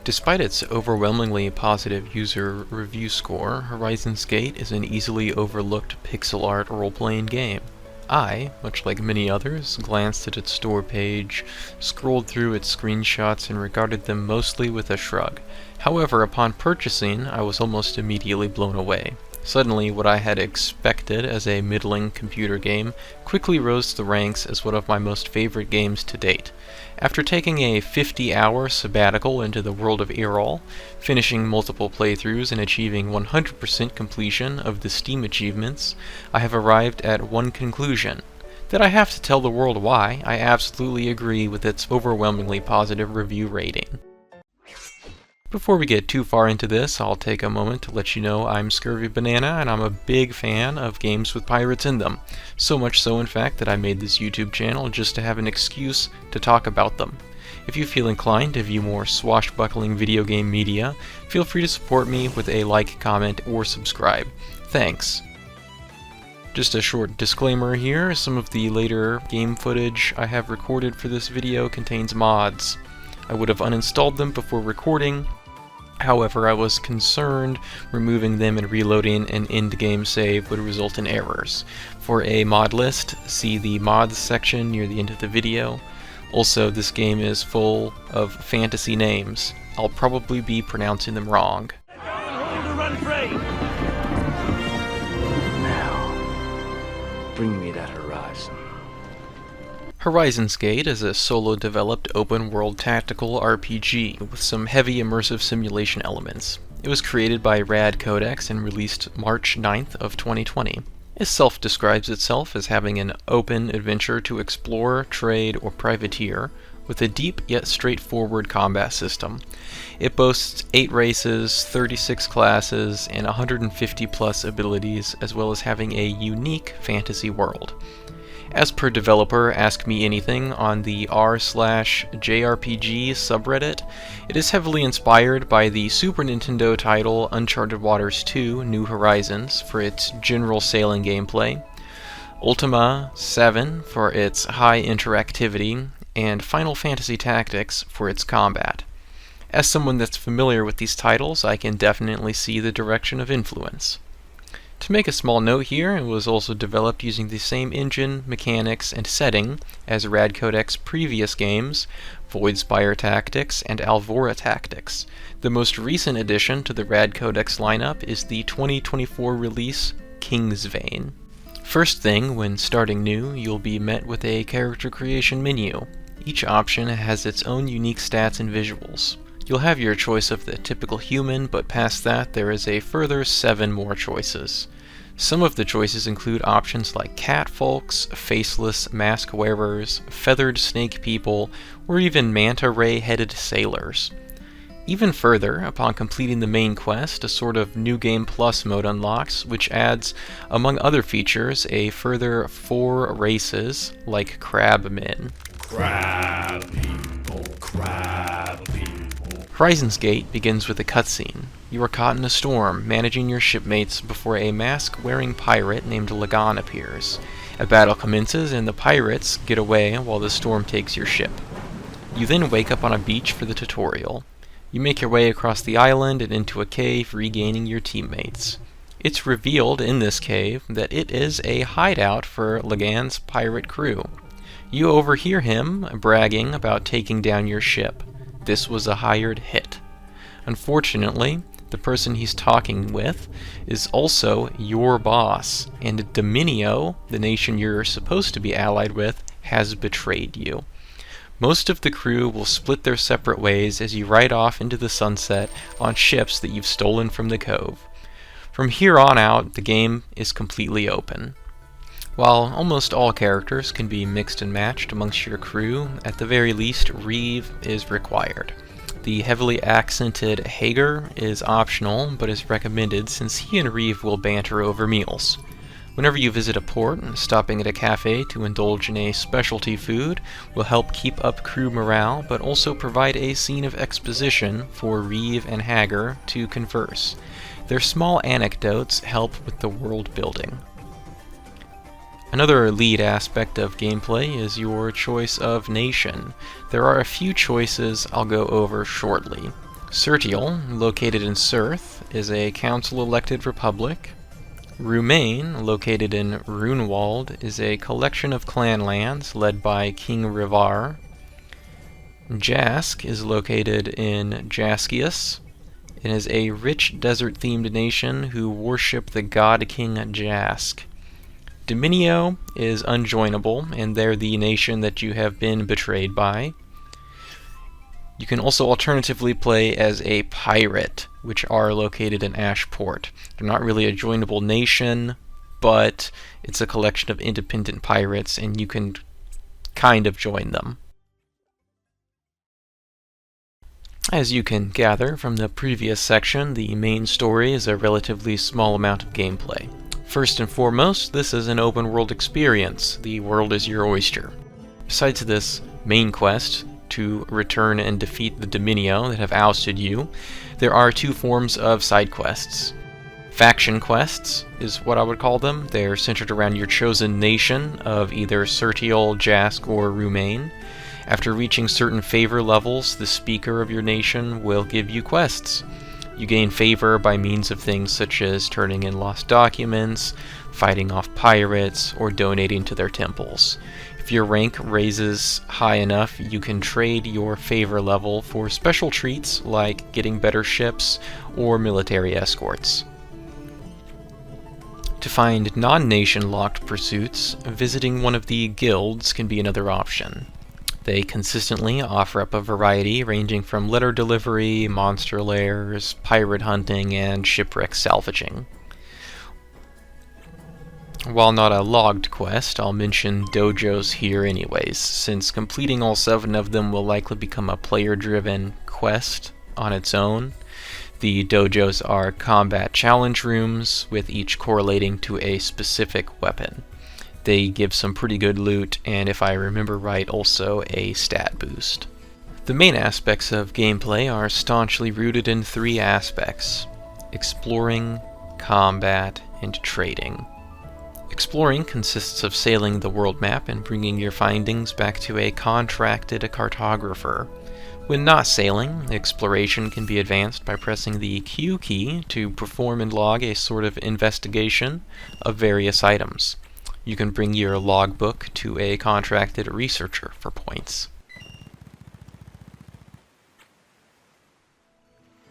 Despite its overwhelmingly positive user review score, Horizon's Gate is an easily overlooked pixel art role-playing game. I, much like many others, glanced at its store page, scrolled through its screenshots, and regarded them mostly with a shrug. However, upon purchasing, I was almost immediately blown away. Suddenly, what I had expected as a middling computer game quickly rose to the ranks as one of my most favorite games to date. After taking a 50-hour sabbatical into the world of Eral, finishing multiple playthroughs and achieving 100% completion of the Steam achievements, I have arrived at one conclusion. That I have to tell the world why I absolutely agree with its overwhelmingly positive review rating. Before we get too far into this, I'll take a moment to let you know I'm Scurvy Banana and I'm a big fan of games with pirates in them. So much so, in fact, that I made this YouTube channel just to have an excuse to talk about them. If you feel inclined to view more swashbuckling video game media, feel free to support me with a like, comment, or subscribe. Thanks. Just a short disclaimer here, some of the later game footage I have recorded for this video contains mods. I would have uninstalled them before recording. However, I was concerned removing them and reloading an end-game save would result in errors. For a mod list, see the mods section near the end of the video. Also, this game is full of fantasy names. I'll probably be pronouncing them wrong. Now, bring me that horizon. Horizon's Gate is a solo-developed open-world tactical RPG with some heavy immersive simulation elements. It was created by Rad Codex and released March 9th of 2020. It self-describes itself as having an open adventure to explore, trade, or privateer, with a deep yet straightforward combat system. It boasts 8 races, 36 classes, and 150 plus abilities, as well as having a unique fantasy world. As per developer Ask Me Anything on the r/JRPG subreddit, it is heavily inspired by the Super Nintendo title Uncharted Waters 2 New Horizons for its general sailing gameplay, Ultima 7 for its high interactivity, and Final Fantasy Tactics for its combat. As someone that's familiar with these titles, I can definitely see the direction of influence. To make a small note here, it was also developed using the same engine, mechanics, and setting as Rad Codex previous games, Voidspire Tactics and Alvora Tactics. The most recent addition to the Rad Codex lineup is the 2024 release, Kingsvein. First thing, when starting new, you'll be met with a character creation menu. Each option has its own unique stats and visuals. You'll have your choice of the typical human, but past that there is a further 7 more choices. Some of the choices include options like catfolks, faceless mask wearers, feathered snake people, or even manta ray-headed sailors. Even further, upon completing the main quest, a sort of New Game Plus mode unlocks, which adds, among other features, a further 4 races, like crabmen. Crab people, crab people. Horizon's Gate begins with a cutscene. You are caught in a storm, managing your shipmates before a mask-wearing pirate named Lagan appears. A battle commences and the pirates get away while the storm takes your ship. You then wake up on a beach for the tutorial. You make your way across the island and into a cave, regaining your teammates. It's revealed in this cave that it is a hideout for Lagan's pirate crew. You overhear him bragging about taking down your ship. This was a hired hit. Unfortunately, the person he's talking with is also your boss, and Dominio, the nation you're supposed to be allied with, has betrayed you. Most of the crew will split their separate ways as you ride off into the sunset on ships that you've stolen from the cove. From here on out, the game is completely open. While almost all characters can be mixed and matched amongst your crew, at the very least, Reeve is required. The heavily accented Hager is optional, but is recommended since he and Reeve will banter over meals. Whenever you visit a port, stopping at a cafe to indulge in a specialty food will help keep up crew morale, but also provide a scene of exposition for Reeve and Hager to converse. Their small anecdotes help with the world building. Another lead aspect of gameplay is your choice of nation. There are a few choices I'll go over shortly. Sertial, located in Surth, is a council-elected republic. Rumain, located in Runewald, is a collection of clan lands led by King Rivar. Jask is located in Jaskius. It is a rich desert-themed nation who worship the god King Jask. Dominio is unjoinable, and they're the nation that you have been betrayed by. You can also alternatively play as a pirate, which are located in Ashport. They're not really a joinable nation, but it's a collection of independent pirates, and you can kind of join them. As you can gather from the previous section, the main story is a relatively small amount of gameplay. First and foremost, this is an open world experience. The world is your oyster. Besides this main quest, to return and defeat the Dominio that have ousted you, there are two forms of side quests. Faction quests is what I would call them. They're centered around your chosen nation of either Sertial, Jask, or Rumain. After reaching certain favor levels, the speaker of your nation will give you quests. You gain favor by means of things such as turning in lost documents, fighting off pirates, or donating to their temples. If your rank raises high enough, you can trade your favor level for special treats like getting better ships or military escorts. To find non-nation locked pursuits, visiting one of the guilds can be another option. They consistently offer up a variety ranging from letter delivery, monster lairs, pirate hunting, and shipwreck salvaging. While not a logged quest, I'll mention dojos here anyways, since completing all 7 of them will likely become a player-driven quest on its own. The dojos are combat challenge rooms, with each correlating to a specific weapon. They give some pretty good loot, and if I remember right, also a stat boost. The main aspects of gameplay are staunchly rooted in 3 aspects: exploring, combat, and trading. Exploring consists of sailing the world map and bringing your findings back to a contracted cartographer. When not sailing, exploration can be advanced by pressing the Q key to perform and log a sort of investigation of various items. You can bring your logbook to a contracted researcher for points.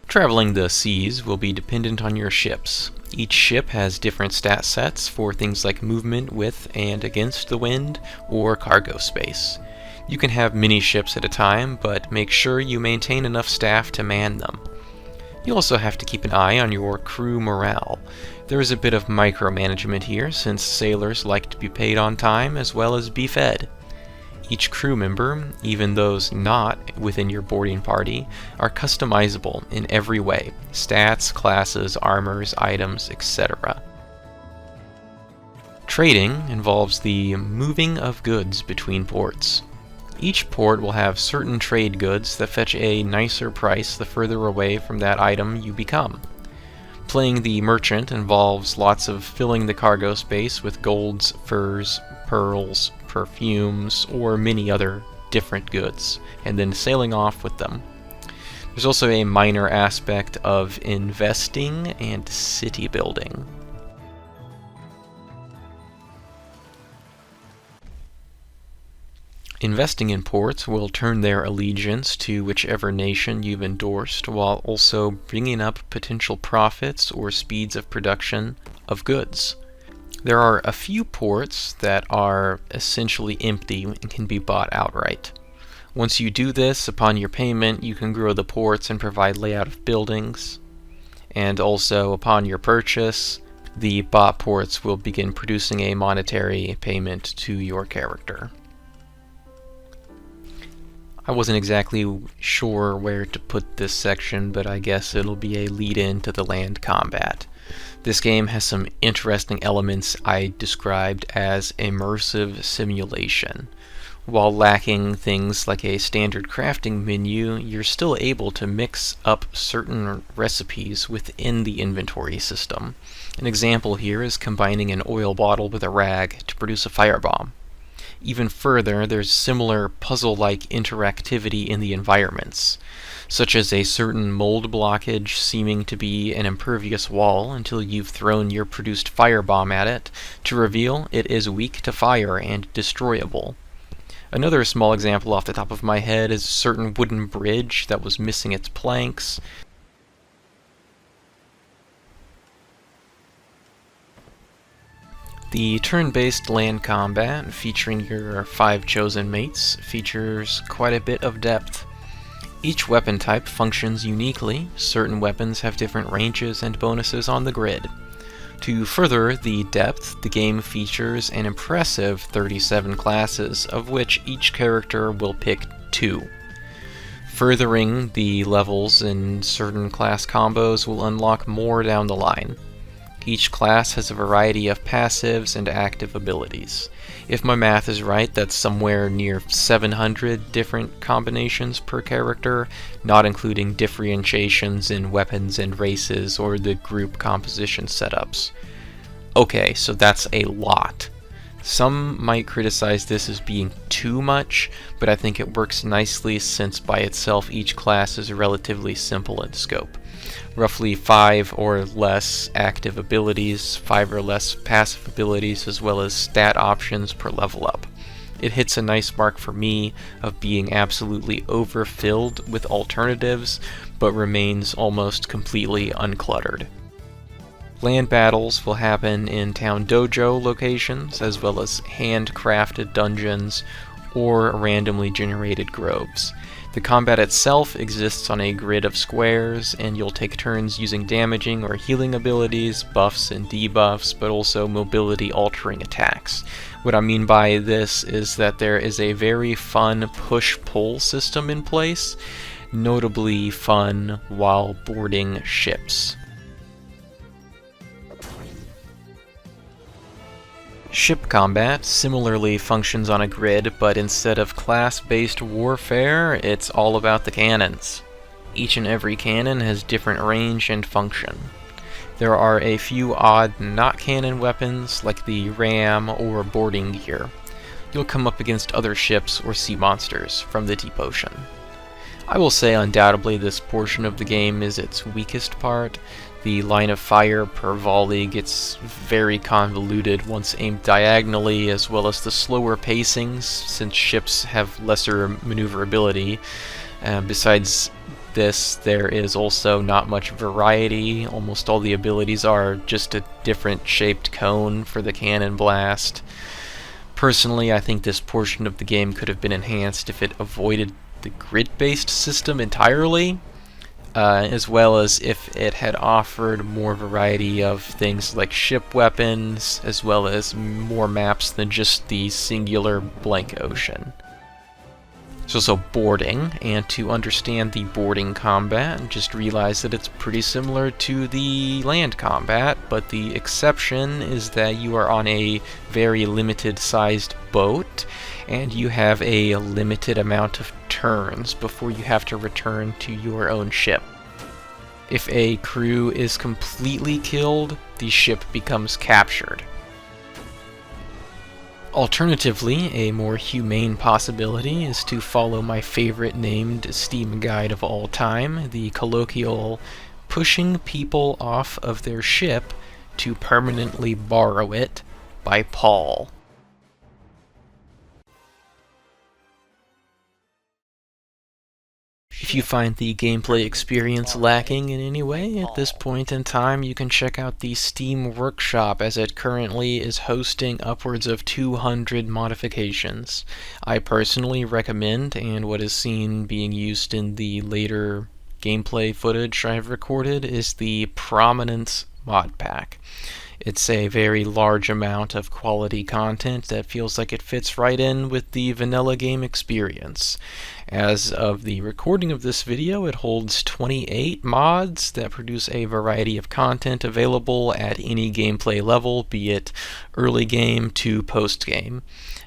Traveling the seas will be dependent on your ships. Each ship has different stat sets for things like movement with and against the wind or cargo space. You can have many ships at a time, but make sure you maintain enough staff to man them. You also have to keep an eye on your crew morale. There is a bit of micromanagement here, since sailors like to be paid on time as well as be fed. Each crew member, even those not within your boarding party, are customizable in every way: stats, classes, armors, items, etc. Trading involves the moving of goods between ports. Each port will have certain trade goods that fetch a nicer price the further away from that item you become. Playing the merchant involves lots of filling the cargo space with golds, furs, pearls, perfumes, or many other different goods, and then sailing off with them. There's also a minor aspect of investing and city building. Investing in ports will turn their allegiance to whichever nation you've endorsed, while also bringing up potential profits or speeds of production of goods. There are a few ports that are essentially empty and can be bought outright. Once you do this, upon your payment, you can grow the ports and provide layout of buildings. And also, upon your purchase, the bought ports will begin producing a monetary payment to your character. I wasn't exactly sure where to put this section, but I guess it'll be a lead-in to the land combat. This game has some interesting elements I described as immersive simulation. While lacking things like a standard crafting menu, you're still able to mix up certain recipes within the inventory system. An example here is combining an oil bottle with a rag to produce a firebomb. Even further, there's similar puzzle-like interactivity in the environments. such as a certain mold blockage seeming to be an impervious wall until you've thrown your produced firebomb at it, to reveal it is weak to fire and destroyable. Another small example off the top of my head is a certain wooden bridge that was missing its planks. The turn-based land combat, featuring your 5 chosen mates, features quite a bit of depth. Each weapon type functions uniquely. Certain weapons have different ranges and bonuses on the grid. To further the depth, the game features an impressive 37 classes, of which each character will pick 2. Furthering the levels in certain class combos will unlock more down the line. Each class has a variety of passives and active abilities. If my math is right, that's somewhere near 700 different combinations per character, not including differentiations in weapons and races or the group composition setups. Okay, so that's a lot. Some might criticize this as being too much, but I think it works nicely since by itself each class is relatively simple in scope. Roughly 5 or less active abilities, 5 or less passive abilities, as well as stat options per level up. It hits a nice mark for me of being absolutely overfilled with alternatives, but remains almost completely uncluttered. Land battles will happen in town dojo locations, as well as handcrafted dungeons or randomly generated groves. The combat itself exists on a grid of squares, and you'll take turns using damaging or healing abilities, buffs and debuffs, but also mobility-altering attacks. What I mean by this is that there is a very fun push-pull system in place, notably fun while boarding ships. Ship combat similarly functions on a grid, but instead of class-based warfare, it's all about the cannons. Each and every cannon has different range and function. There are a few odd not-cannon weapons, like the ram or boarding gear. You'll come up against other ships or sea monsters from the deep ocean. I will say undoubtedly this portion of the game is its weakest part. The line of fire per volley gets very convoluted once aimed diagonally, as well as the slower pacings, since ships have lesser maneuverability. Besides this, there is also not much variety. Almost all the abilities are just a different shaped cone for the cannon blast. Personally, I think this portion of the game could have been enhanced if it avoided the grid-based system entirely. As well as if it had offered more variety of things like ship weapons, as well as more maps than just the singular blank ocean. There's also boarding, and to understand the boarding combat, just realize that it's pretty similar to the land combat, but the exception is that you are on a very limited sized boat, and you have a limited amount of turns before you have to return to your own ship. If a crew is completely killed, the ship becomes captured. Alternatively, a more humane possibility is to follow my favorite named Steam guide of all time, the colloquial "pushing people off of their ship to permanently borrow it" by Paul. If you find the gameplay experience lacking in any way at this point in time, you can check out the Steam Workshop, as it currently is hosting upwards of 200 modifications. I personally recommend, and what is seen being used in the later gameplay footage I've recorded, is the Prominence mod pack. It's a very large amount of quality content that feels like it fits right in with the vanilla game experience. As of the recording of this video, it holds 28 mods that produce a variety of content available at any gameplay level, be it early game to post game.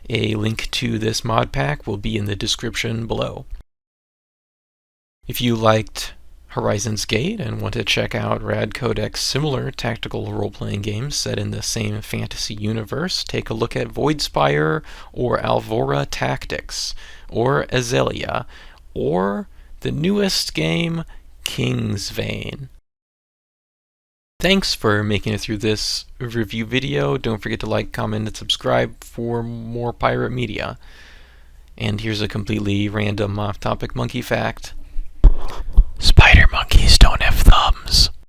A link to this mod pack will be in the description below. If you liked Horizon's Gate and want to check out Rad Codex similar tactical role-playing games set in the same fantasy universe, take a look at Voidspire or Alvora Tactics or Azalea, or the newest game, King's Vein. Thanks for making it through this review video. Don't forget to like, comment, and subscribe for more pirate media. And here's a completely random off-topic monkey fact. Spider monkeys don't have thumbs.